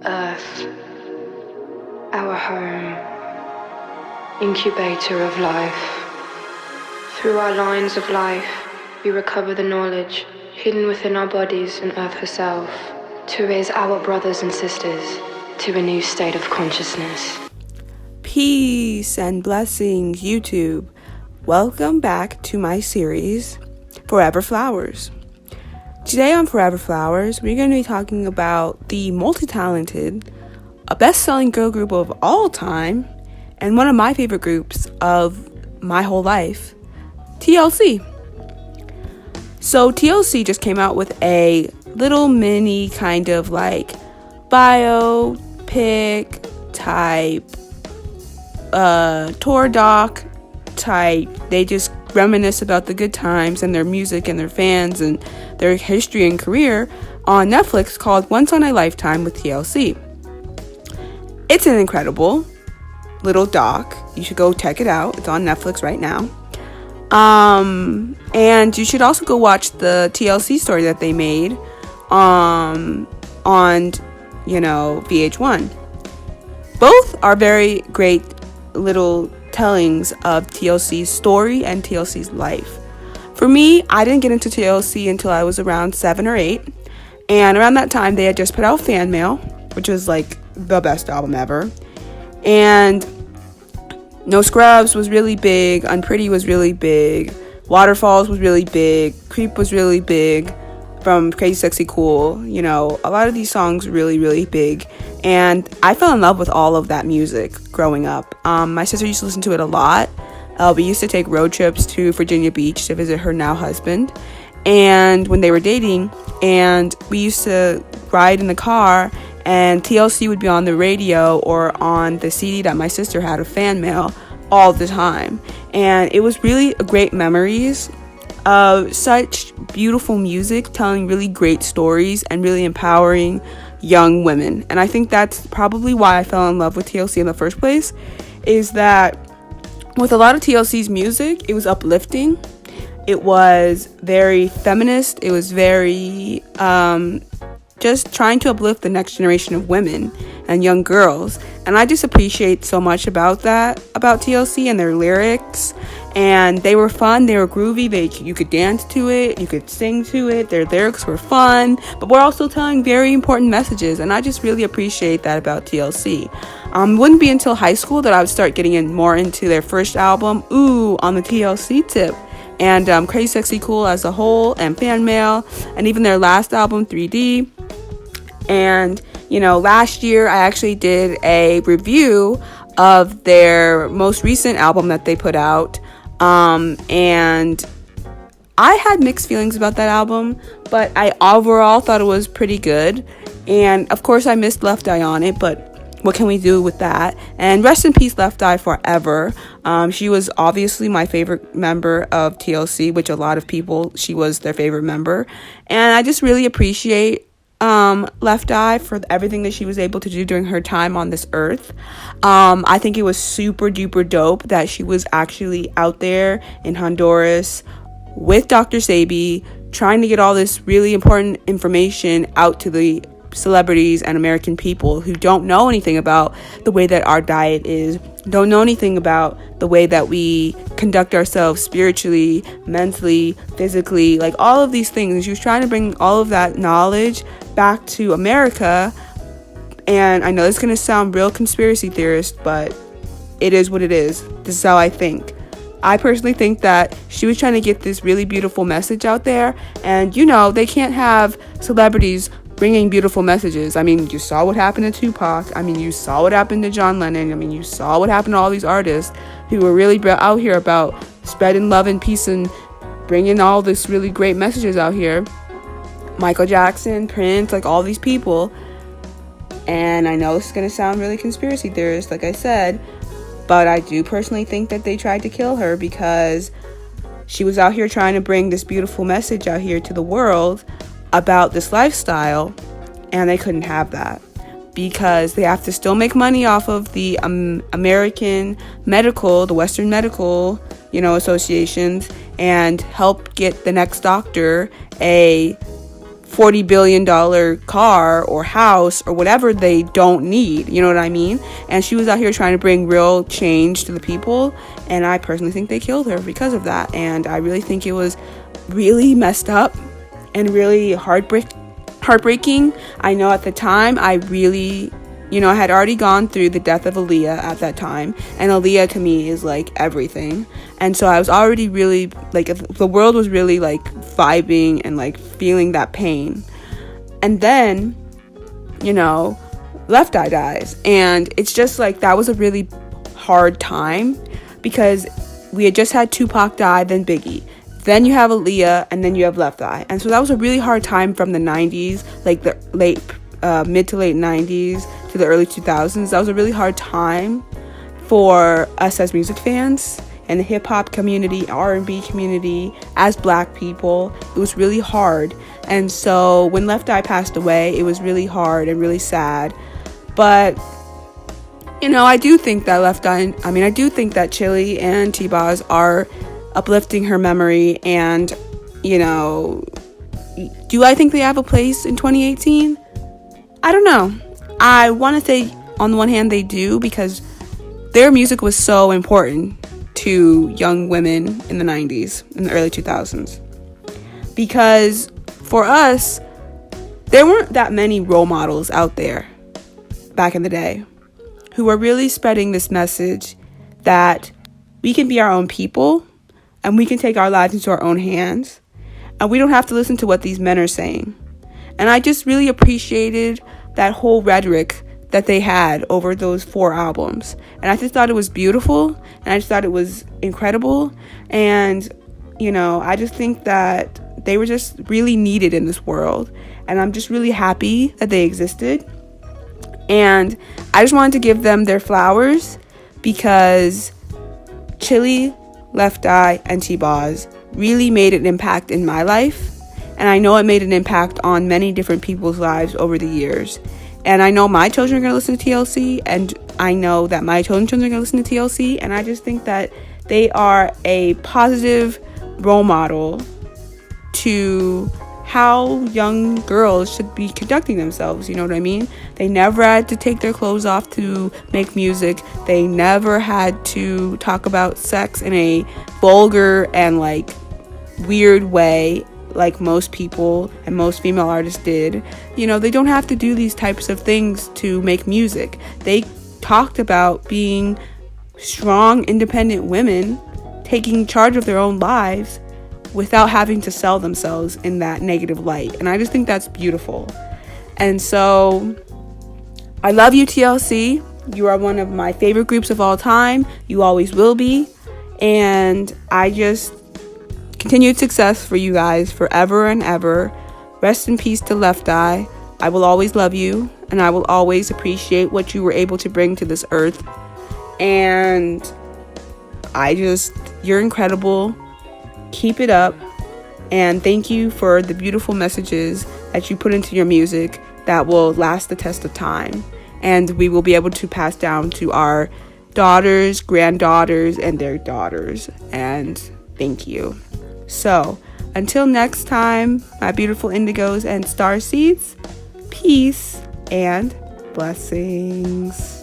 Earth, our home, incubator of life. Through our lines of life, we recover the knowledge hidden within our bodies and Earth herself, to raise our brothers and sisters to a new state of consciousness. Peace and blessings, YouTube. Welcome back to my series, Forever Flowers. Today on Forever Flowers, we're going to be talking about the multi-talented, a best-selling girl group of all time, and one of my favorite groups of my whole life, TLC. So TLC just came out with a little mini kind of like biopic type, tour doc type. They just reminisce about the good times and their music and their fans and their history and career on Netflix called Once on a Lifetime with TLC. It's an incredible little doc. You should go check it out. It's on Netflix right now. And you should also go watch the TLC story that they made on VH1. Both are very great little tellings of TLC's story and TLC's life. For me, I didn't get into TLC until I was around 7 or 8. And around that time, they had just put out Fan Mail, which was like the best album ever. And No Scrubs was really big. Unpretty was really big. Waterfalls was really big. Creep was really big. From Crazy Sexy Cool, a lot of these songs were really, really big. And I fell in love with all of that music growing up. My sister used to listen to it a lot. We used to take road trips to Virginia Beach to visit her now husband. And when they were dating, and we used to ride in the car, and TLC would be on the radio or on the CD that my sister had of Fan Mail all the time. And it was really great memories of such beautiful music, telling really great stories and really empowering young women. And I think that's probably why I fell in love with TLC in the first place, is that with a lot of TLC's music, it was uplifting. It was very feminist. It was very just trying to uplift the next generation of women and young girls. And I just appreciate so much about that, about TLC and their lyrics. And they were fun, they were groovy, you could dance to it, you could sing to it, their lyrics were fun, but we're also telling very important messages, and I just really appreciate that about TLC. It wouldn't be until high school that I would start getting more into their first album, on the TLC tip, and Crazy Sexy Cool as a whole, and Fan Mail, and even their last album, 3D. And, last year I actually did a review of their most recent album that they put out. And I had mixed feelings about that album, but I overall thought it was pretty good. And of course I missed Left Eye on it, but what can we do with that? And rest in peace, Left Eye, forever. She was obviously my favorite member of TLC, which a lot of people, she was their favorite member. And I just really appreciate Left Eye for everything that she was able to do during her time on this earth. I think it was super duper dope that she was actually out there in Honduras with Dr. Sebi, trying to get all this really important information out to the celebrities and American people who don't know anything about the way that our diet is, don't know anything about the way that we conduct ourselves spiritually, mentally, physically, like all of these things. And she was trying to bring all of that knowledge back to America. And I know this is going to sound real conspiracy theorist, but it is what it is. This is how I think. I personally think that she was trying to get this really beautiful message out there. And, they can't have celebrities bringing beautiful messages. I mean, you saw what happened to Tupac. I mean, you saw what happened to John Lennon. I mean, you saw what happened to all these artists who were really out here about spreading love and peace and bringing all this really great messages out here. Michael Jackson, Prince, like all these people. And I know this is going to sound really conspiracy theorist, like I said, but I do personally think that they tried to kill her because she was out here trying to bring this beautiful message out here to the world about this lifestyle, and they couldn't have that because they have to still make money off of the American medical, the Western medical, associations, and help get the next doctor a $40 billion car or house or whatever they don't need, you know what I mean? And she was out here trying to bring real change to the people, and I personally think they killed her because of that. And I really think it was really messed up and really heartbreaking. I know at the time I really, I had already gone through the death of Aaliyah at that time, and Aaliyah to me is like everything. And so I was already really like, the world was really like vibing and like feeling that pain. And then, Left Eye dies, and it's just like, that was a really hard time because we had just had Tupac die, then Biggie, then you have Aaliyah, and then you have Left Eye. And so that was a really hard time from the 90s, like the mid to late 90s to the early 2000s. That was a really hard time for us as music fans and the hip-hop community, R&B community, as Black people. It was really hard. And so when Left Eye passed away, it was really hard and really sad. But I do think that I do think that Chili and T-Boz are uplifting her memory, and do I think they have a place in 2018? I don't know. I want to say on the one hand they do, because their music was so important to young women in the 90s, in the early 2000s. Because for us, there weren't that many role models out there back in the day who were really spreading this message that we can be our own people and we can take our lives into our own hands, and we don't have to listen to what these men are saying. And I just really appreciated that whole rhetoric that they had over those 4 albums. And I just thought it was beautiful, and I just thought it was incredible. And, I just think that they were just really needed in this world. And I'm just really happy that they existed. And I just wanted to give them their flowers, because Chili, Left Eye, and T-Boz really made an impact in my life. And I know it made an impact on many different people's lives over the years. And I know my children are going to listen to TLC, and I know that my children's children are going to listen to TLC. And I just think that they are a positive role model to how young girls should be conducting themselves, you know what I mean? They never had to take their clothes off to make music. They never had to talk about sex in a vulgar and like weird way like most people and most female artists did. They don't have to do these types of things to make music. They talked about being strong, independent women, taking charge of their own lives without having to sell themselves in that negative light. And I just think that's beautiful. And so I love you, TLC. You are one of my favorite groups of all time. You always will be. And I just continued success for you guys forever and ever. Rest in peace to Left Eye. I will always love you, and I will always appreciate what you were able to bring to this earth. And you're incredible. Keep it up, and thank you for the beautiful messages that you put into your music that will last the test of time, and we will be able to pass down to our daughters, granddaughters, and their daughters. And thank you. So until next time, my beautiful indigos and starseeds, peace and blessings.